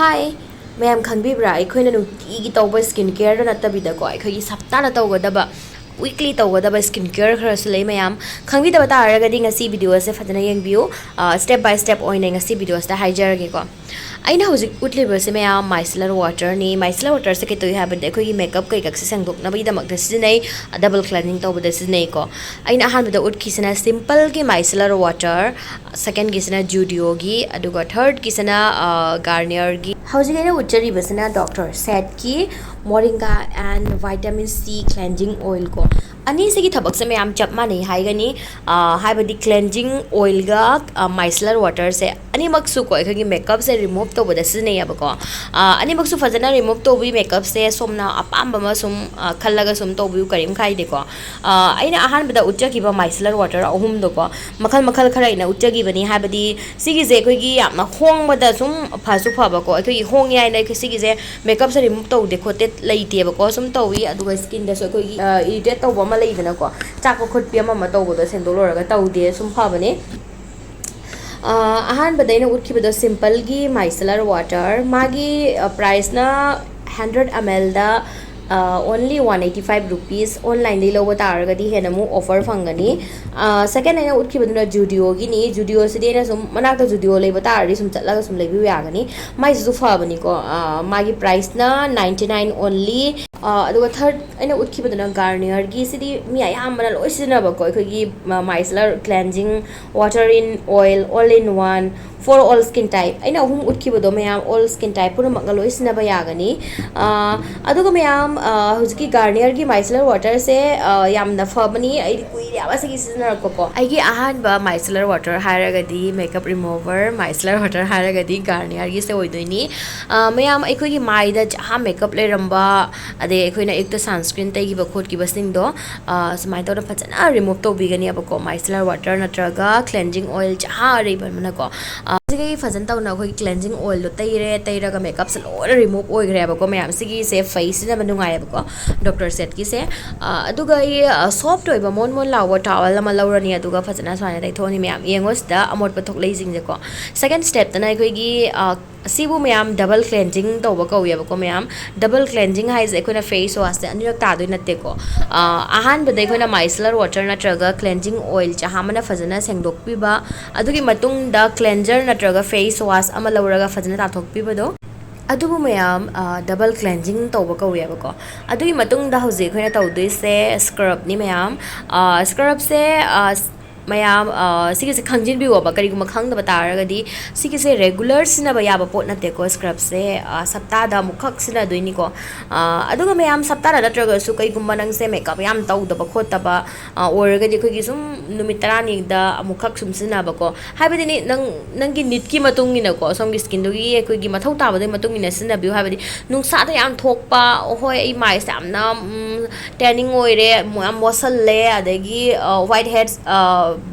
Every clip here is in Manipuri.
Hi, ma'am khangibra aikoina nutigi tawba skin care da natabida ko aikoi saptana tawgadaba weekly tawgadaba skin care kharasu lei mayam khangbi da taragadi ngasi video se fadana yengbiu step by step oina ngasi videos da hijarage ko aina hojik utlibase mayam micellar water ni micellar water se ketoi habade khoi makeup kai kaksi sangdok na bida makda sinai double cleansing tawbada sinai ko aina han da utkisana simple ki micellar water second gisana judio gi aduga third gisana garnier gi hojik aina utchari basana doctor said ki moringa and vitamin C cleansing oil ko ani se gi thabak se mayam chap mani haigani haibadi cleansing oil ga micellar water se ani maksu ko khagi makeup se remove to boda sinai abako ani maksu fajana remove to bi makeup se somna apamba ma sum khallaga sum to bi karim khai de ko aina ahan bada utchaki ba micellar water ahum do ko makhal makhal khara ina utchagi bani haibadi sigi je khoi yamna hong bada sum phasu phaba ko khoi hong yai na sigi je makeup se remove to de khote laite ba ko sum to wi aduga skin da so khoi irritate to ba ma lai dana ko chak ko khot pi ma to bo do sendo loraga to de sum phabani ahan badaina utkibado simple gi micellar water magi price na 100 ml da only 185 rupees online dei loba taragadi henamu offer fangani second aina utkibaduna judio gi ni judio se dena sum manakta judio leiba tarari sum chatlaga sum leibi yagani mai su fabani ko magi price na 99 only aduga third aina utkibaduna garnier gi sidi mi ayamana loi sinaba ko khoi micellar cleansing water in oil all in one for all skin type aina hum utkibado mayam all skin type pura magaloi sinaba yagani aduga mayam hujiki garnier gi micellar water se yamna fabani ai kui ya basigi sinna ko ai gi ahan ba micellar water haragadi makeup remover micellar water haragadi garnier gi se oidoini mayam ai khoi gi mai da ha makeup le ramba ade aikoina ekta sunscreen tai gi ba khot gi basing do smai to na phajana remove to bigani abako micellar water natraga cleansing oil jaha re ban ko sigi fajan taw na khoi cleansing oil lo tairaga makeup se lora remove oi gre abako mayam sigi se face na manungai abako doctor set ki se aduga soft oi ba mon lawa towel ma lawrani aduga fajana swana dai thoni mayam yengos da amot pathok leising je ko second step tana khoi gi sibu mayam double cleansing to ba ko yabako mayam double cleansing hai je khona face wash se anirak ta doi natte ko ahan ba dai khona micellar water natraga cleansing oil chahamana fajana sengdok pi ba adugi matung da cleanser natraga face wash ama lawraga fajana ta thok pi ba do adubu mayam double cleansing tawba ko yabako adugi matung da hoje khoina tawdoi se scrub ni mayam scrub se mayam sigi se khangjin bi waba kari guma khang da taragadi sigi se regular sina ba yaba pot na te ko scrub se sapta da mukhak sina doini ko aduga mayam sapta da traga su kai guma nang se makeup yam taw da ba khot ba orga di khoi sum numitarani da mukhak sum sina ba ko haibadi ni nang gi nit ki matung ina ko som gi skin do gi khoi gi mathau ta ba de matung ina sina bi haibadi nung sa da yam thok pa hoi ai mai sam na tanning oi re am wasal le adagi white heads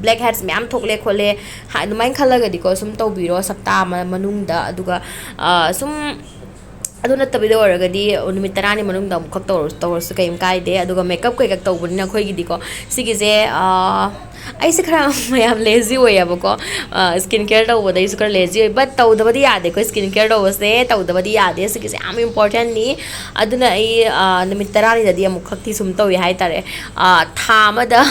black heads myam thokle khole ha dumain khalaga diko sum tawbiro sapta manung da aduga sum aduna tabido oragadi numitarani manung da mukhak tawr su kaim kai de aduga makeup kai kak tawbunina khoi gi diko sigi je ai se khara mayam lazy hoya bako skin care da wada is kar lazy hoy but taw da badi yade ko skin care da wase taw da badi yade sigi se am important ni aduna ai numitarani da dia mukhak ti sum tawi hai tare thama da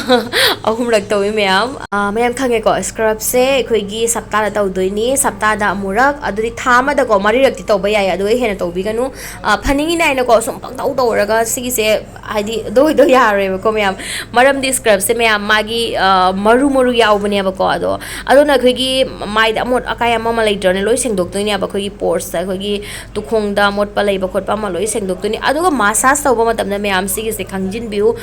ahum rak tawi mayam khange ko scrub se khoi gi sapta da taw doini sapta da murak aduri thama da ko mari rak ti taw ba yai adu hena taw bi ganu phaningi nai na ko sum pang taw taw raga sigi se haidi do yare ko mayam maram di scrub se mayam magi maru yaubani abako adona khoi mai da amot akai ama later ne loi sengdok toini aba khoi pores sa khoi tukhong da amot pa lei ba khot pa ma loi sengdok toini aduga massage tawba matam na mayam sigi se khangjin biu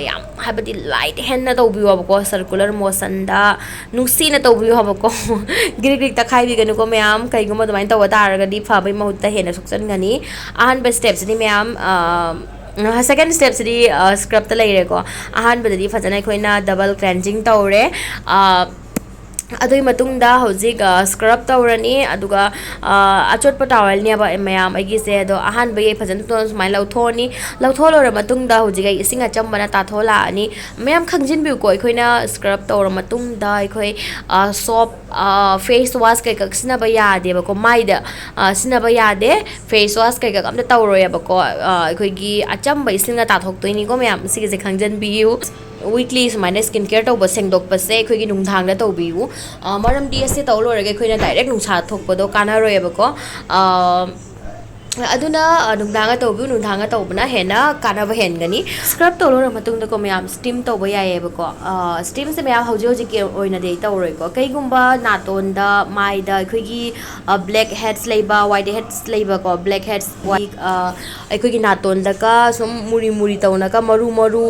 yam habadi light hand na tawbi abako circular motion da nusi na tawbi abako grig ta khai bi ganu ko mayam kai guma damain tawa taraga di pha bai mahutta hena suksan gani ahan ba steps ni mayam second step sidi scrub ta lai re ko ahan ba di fajana khoina double cleansing tawre adoi matung da hojik scrub tawrani aduga achot pa towel ni aba mayam agi se do ahan ba ye phajan ton smile lautholo matung da hojik ai isinga chambana ta thola ani mayam khangjin bi ko khoina scrub tawra matung da khoi soap face wash ꯀꯩꯀꯛ ꯁꯤꯖꯤꯟꯅꯕ ꯌꯥꯗꯦꯕꯀꯣ ꯃꯥꯏꯗ ꯁꯤꯖꯤꯟꯅꯕ ꯌꯥꯗꯦ ꯐꯦꯁ ꯋꯥꯁ ꯀꯩꯀꯛ ꯑꯝꯇ ꯇꯧꯔꯣꯏꯕꯀꯣ ꯑꯩꯈꯣꯏꯒꯤ ꯑꯆꯝꯕ ꯏꯁꯤꯡꯅ ꯇꯥꯊꯣꯛꯇꯣꯏꯅꯤꯀꯣ ꯃꯌꯥꯝ ꯁꯤꯒꯤꯁꯦ ꯈꯪꯖꯟꯕꯤꯌꯨ ꯋꯤꯛꯂꯤ ꯁꯨꯃꯥꯏꯅ ꯁ꯭ꯀꯤꯟ ꯀꯦꯌꯔ ꯇꯧꯕ ꯁꯦꯡꯗꯣꯛꯄꯁꯦ ꯑꯩꯈꯣꯏꯒꯤ ꯅꯨꯡꯗꯥꯡꯗ ꯇꯧꯕꯤꯌꯨ ꯃꯔꯝꯗꯤ ꯑꯁꯤ ꯇꯧ ꯂꯣꯏꯔꯒ ꯑꯩꯈꯣꯏꯅ ꯗꯥꯏꯔꯦꯛ ꯅꯨꯡꯁꯥ ꯊꯣꯛꯄꯗꯣ ꯀꯥꯟꯅꯔꯣꯏꯕꯀꯣ ꯑꯗꯨꯅ ꯅꯨꯡꯗꯥꯡꯒ ꯇꯧꯕꯤꯌꯨ ꯅꯨꯡꯗꯥꯡꯒ ꯇꯧꯕꯅ ꯍꯦꯟꯅ ꯀꯥꯟꯅꯕ ꯍꯦꯟꯒꯅꯤ ꯁ꯭ꯀ꯭ꯔꯕ ꯇꯧ ꯂꯣꯏꯔ ꯃꯇꯨꯡꯗꯀꯣ ꯃꯌꯥꯝ ꯁ꯭ꯇꯤꯝ ꯇꯧꯕ ꯌꯥꯏꯑꯕꯀꯣ ꯁ꯭ꯇꯤꯝꯁꯦ ꯃꯌꯥꯝ ꯍꯧꯖꯤꯛꯀꯤ ꯑꯣꯏꯅꯗꯤ ꯑꯩ ꯇꯧꯔꯣꯏꯀꯣ ꯀꯩꯒꯨꯝꯕ ꯅꯥꯇꯣꯟꯗ ꯃꯥꯏꯗ ꯑꯩꯈꯣꯏꯒꯤ ꯕ꯭ꯂꯦꯛ ꯍꯦꯗꯁ ꯂꯩꯕ ꯋꯥꯏꯠ ꯍꯦꯗꯁ ꯂꯩꯕꯀꯣ ꯕ꯭ꯂꯦꯛ ꯍꯦꯗꯁ ꯑꯩꯈꯣꯏꯒꯤ ꯅꯥꯇꯣꯟꯗꯒ ꯁꯨꯝ ꯃꯨꯔꯤ ꯃꯨꯔꯤ ꯇꯧꯅꯒ ꯃꯔꯨ ꯃꯔꯨ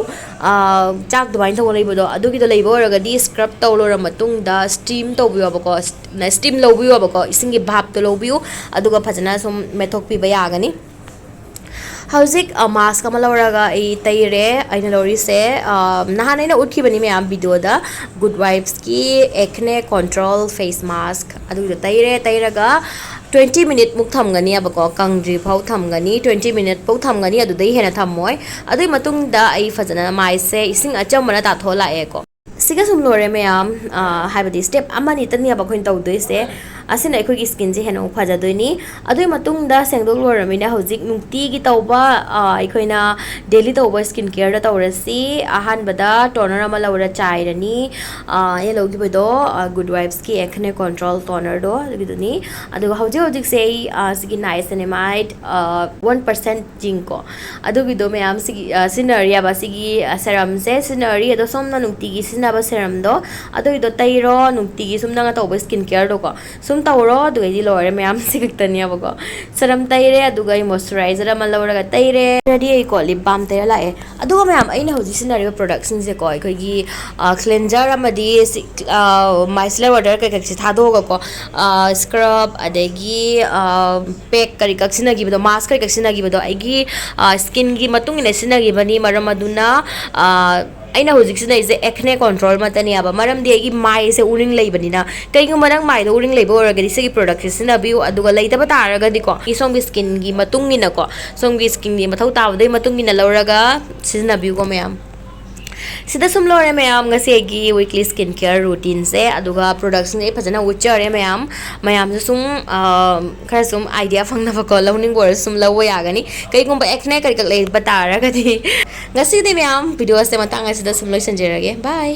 ꯆꯥꯛ ꯑꯗꯨꯃꯥꯏꯅ ꯇꯧꯕ ꯂꯩꯕꯗꯣ ꯑꯗꯨꯒꯤꯗꯣ ꯂꯩꯕ ꯑꯣꯏꯔꯒꯗꯤ ꯁ꯭ꯀ꯭ꯔꯕ ꯇꯧ ꯂꯣꯏꯔ ꯃꯇꯨꯡꯗ ꯁ꯭ꯇꯤꯝ ꯇꯧꯕꯤꯌꯣꯕꯀꯣ ꯁ꯭ꯇꯤꯝ ꯂꯧꯕꯤꯌꯣꯕꯀꯣ ꯏꯁꯤꯡꯒꯤ ꯚꯥꯞꯇꯣ ꯂꯧꯕꯤꯌꯨ ꯑꯗꯨꯒ ꯐꯖꯅ ꯁꯨꯝ ꯃꯦꯠꯊꯣꯛꯄꯤꯕ ꯌꯥꯒꯅꯤ ꯍꯧꯖꯤꯛ ꯃꯥस्क ꯑꯃ ꯂꯧꯔꯒ ꯑꯩ ꯇꯩꯔꯦ ꯑꯩꯅ ꯂꯧꯔꯤꯁꯦ ꯅꯍꯥꯟ ꯑꯩꯅ ꯎꯠꯈꯤꯕꯅꯤ ꯃꯌꯥꯝ ꯚꯤꯗꯤꯑꯣꯗ ꯒꯨꯗ ꯋꯥꯏꯞꯁꯀꯤ ꯑꯦꯛꯅꯦ ꯀꯣꯟꯇ꯭ꯔꯣꯜ ꯐꯦꯁ ꯃꯥस्क ꯑꯗꯨꯒꯤꯗꯣ ꯇꯩꯔꯒ 20 ꯃꯤꯅꯤꯠꯃꯨꯛ ꯊꯝꯒꯅꯤꯕꯀꯣ ꯀꯪꯗ꯭ꯔꯤ ꯐꯥꯎ ꯊꯝꯒꯅꯤ 20 ꯃꯤꯅꯤꯠ ꯐꯥꯎ ꯊꯝꯒꯅꯤ ꯑꯗꯨꯗꯩ ꯍꯦꯟꯅ ꯊꯝꯃꯣꯏ ꯑꯗꯨꯏ ꯃꯇꯨꯡꯗ ꯑꯩ ꯐꯖꯅ ꯃꯥꯏꯁꯦ ꯏꯁꯤꯡ ꯑꯆꯝꯕꯅ ꯇꯥꯊꯣꯛꯂꯛꯑꯦꯀꯣ ꯁꯤꯒ ꯁꯨꯝ ꯂꯣꯏꯔꯦ ꯃꯌꯥꯝ ꯍꯥꯏꯕꯗꯤ ꯁ꯭ꯇꯦꯞ ꯑꯃꯅꯤꯇꯅꯦꯕ ꯑꯩꯈꯣꯏꯅ ꯇꯧꯗꯣꯏꯁꯦ ꯑꯁꯤꯅ ꯑꯩꯈꯣꯏꯒꯤ ꯁ꯭ꯀꯤꯟꯁꯦ ꯍꯦꯟꯅ ꯑꯃꯨꯛ ꯐꯖꯗꯣꯏꯅꯤ ꯑꯗꯨꯏ ꯃꯇꯨꯡꯗ ꯁꯦꯡꯗꯣꯛ ꯂꯣꯏꯔꯕꯅꯤꯅ ꯍꯧꯖꯤꯛ ꯅꯨꯡꯇꯤꯒꯤ ꯇꯧꯕ ꯑꯩꯈꯣꯏꯅ ꯗꯦꯂꯤ ꯇꯧꯕ ꯁ꯭ꯀꯤꯟ ꯀꯦꯌꯔꯗ ꯇꯧꯔꯁꯤ ꯑꯍꯥꯟꯕꯗ ꯇꯣꯅꯔ ꯑꯃ ꯂꯧꯔ ꯆꯥꯏꯔꯅꯤ ꯑꯩꯅ ꯂꯧꯈꯤꯕꯗꯣ ꯒꯨꯗ ꯋꯥꯏꯞꯁꯀꯤ ꯑꯦꯛꯅꯦ ꯀꯣꯟꯇ꯭ꯔꯣꯜ ꯇꯣꯅꯔꯗꯣ ꯑꯗꯨꯒꯤꯗꯨꯅꯤ ꯑꯗꯨꯒ ꯍꯧꯖꯤꯛꯁꯦ ꯑꯩ ꯁꯤꯒꯤ ꯅꯥꯏꯁꯤꯅꯦꯃꯥꯏꯠ 1% ꯖꯤꯡꯀꯣ ꯑꯗꯨꯒꯤꯗꯣ ꯃꯌꯥꯝ ꯁꯤꯒꯤ ꯁꯤꯖꯤꯟꯅꯔꯤꯑꯕ ꯁꯤꯒꯤ ꯁꯦꯔꯝꯁꯦ ꯁꯤꯖꯤꯟꯅꯔꯤ ꯑꯗꯣ ꯁꯣꯝꯅ ꯅꯨꯡꯇꯤꯒꯤ ꯁꯤꯖꯤꯟꯅꯕ ꯁꯦꯔꯝꯗꯣ ꯑꯗꯨꯒꯤꯗꯣ ꯇꯩꯔꯣ ꯅꯨꯡꯇꯤꯒꯤ ꯁꯨꯝ ꯅꯪꯅ ꯇꯧꯕ ꯁ꯭ꯀꯤꯟ ꯀꯦꯌꯔꯗꯣꯀꯣ ꯁꯨꯝ ꯇꯧꯔꯣ ꯑꯗꯨꯒꯩꯗꯤ ꯂꯣꯏꯔꯦ ꯃꯌꯥꯝ ꯁꯤ ꯈꯛꯇꯅꯦꯕꯀꯣ ꯁꯦꯔꯝ ꯇꯩꯔꯦ ꯑꯗꯨꯒ ꯑꯩ ꯃꯣꯏꯁꯆꯔꯥꯏꯖꯔ ꯑꯃ ꯂꯧꯔꯒ ꯇꯩꯔꯦ ꯔꯦꯗꯤ ꯑꯩꯀꯣ ꯂꯤꯞ ꯕꯥꯝ ꯇꯩꯔ ꯂꯥꯛꯑꯦ ꯑꯗꯨꯒ ꯃꯌꯥꯝ ꯑꯩꯅ ꯍꯧꯖꯤꯛ ꯁꯤꯖꯤꯟꯅꯔꯤꯕ ꯄ꯭ꯔꯣꯗꯛꯁꯤꯡꯁꯦꯀꯣ ꯑꯩꯈꯣꯏꯒꯤ ꯀ꯭ꯂꯦꯟꯖꯔ ꯑꯃꯗꯤ ꯃꯥꯏꯁꯂꯔ ꯋꯥꯇꯔ ꯀꯩꯀꯩꯁꯦ ꯊꯥꯗꯣꯛꯑꯒꯀꯣ ꯁ꯭ꯀ꯭ꯔꯕ ꯑꯗꯒꯤ ꯄꯦꯛ ꯀꯔꯤꯀꯛ ꯁꯤꯖꯤꯟꯅꯈꯤꯕꯗꯣ ꯃꯥꯁꯛ ꯀꯔꯤꯀꯛ ꯁꯤꯖꯤꯟꯅꯈꯤꯕꯗꯣ ꯑꯩꯒꯤ ꯁ꯭ꯀꯤꯟꯒꯤ ꯃꯇꯨꯡ ꯏꯟꯅ ꯁꯤꯖꯤꯟꯅꯈꯤꯕꯅꯤ ꯃꯔꯝ ꯑꯗꯨꯅ ꯑꯩꯅ ꯍꯧꯖꯤꯛ ꯁꯤꯖꯤꯟꯅꯔꯤꯁꯦ ꯑꯦꯛꯅꯦ ꯀꯣꯟꯇ꯭ꯔꯣꯜ ꯃꯇꯅꯦꯕ ꯃꯔꯝꯗꯤ ꯑꯩꯒꯤ ꯃꯥꯏꯁꯦ ꯎꯔꯤꯡ ꯂꯩꯕꯅꯤꯅ ꯀꯩꯒꯨꯝꯕ ꯅꯪ ꯃꯥꯏꯗ ꯎꯔꯤꯡ ꯂꯩꯕ ꯑꯣꯏꯔꯒꯗꯤ ꯁꯤꯒꯤ ꯄ꯭ꯔꯣꯗꯛꯠꯁꯦ ꯁꯤꯖꯤꯟꯅꯕꯤꯌꯨ ꯑꯗꯨꯒ ꯂꯩꯇꯕ ꯇꯥꯔꯒꯗꯤꯀꯣ ꯁꯣꯝꯒꯤ ꯁ꯭ꯀꯤꯟꯒꯤ ꯃꯇꯨꯡ ꯏꯟꯅꯀꯣ ꯁꯣꯝꯒꯤ ꯁ꯭ꯀꯤꯟꯒꯤ ꯃꯊꯧ ꯇꯥꯕꯗꯨꯒꯤ ꯃꯇꯨꯡ ꯏꯟꯅ ꯂꯧꯔꯒ ꯁꯤꯖꯤꯟꯅꯕꯤꯌꯨꯀꯣ ꯃꯌꯥꯝ ꯁꯤꯗ ꯁꯨꯝ ꯂꯣꯏꯔꯦ ꯃꯌꯥꯝ ꯉꯁꯤ ꯑꯩꯒꯤ ꯋꯤꯛꯂꯤ ꯁ꯭ꯀꯤꯟ ꯀꯦꯌꯔ ꯔꯨꯇꯤꯟꯁꯦ ꯑꯗꯨꯒ ꯄ꯭ꯔꯣꯗꯛꯠꯁꯤꯡꯁꯦ ꯑꯩ ꯐꯖꯅ ꯎꯠꯆꯔꯦ ꯃꯌꯥꯝꯁꯨ ꯁꯨꯝ ꯈꯔ ꯁꯨꯝ ꯑꯥꯏꯗꯤꯌꯥ ꯐꯪꯅꯕꯀꯣ ꯂꯧꯅꯤꯡꯕ ꯑꯣꯏꯔꯁꯨ ꯁꯨꯝ ꯂꯧꯕ ꯌꯥꯒꯅꯤ ꯀꯩꯒꯨꯝꯕ ꯑꯦꯛꯅꯦ ꯀꯔꯤꯀꯛ ꯂꯩꯕ ꯇꯥꯔꯒꯗꯤ ꯉꯁꯤꯗꯤ ꯃꯌꯥꯝ ꯚꯤꯗꯤꯑꯣꯁꯦ ꯃꯇꯥꯡ ꯑꯁꯤꯗ ꯁꯨꯝ ꯂꯣꯏꯁꯤꯟꯖꯔꯒꯦ ꯕꯥꯏ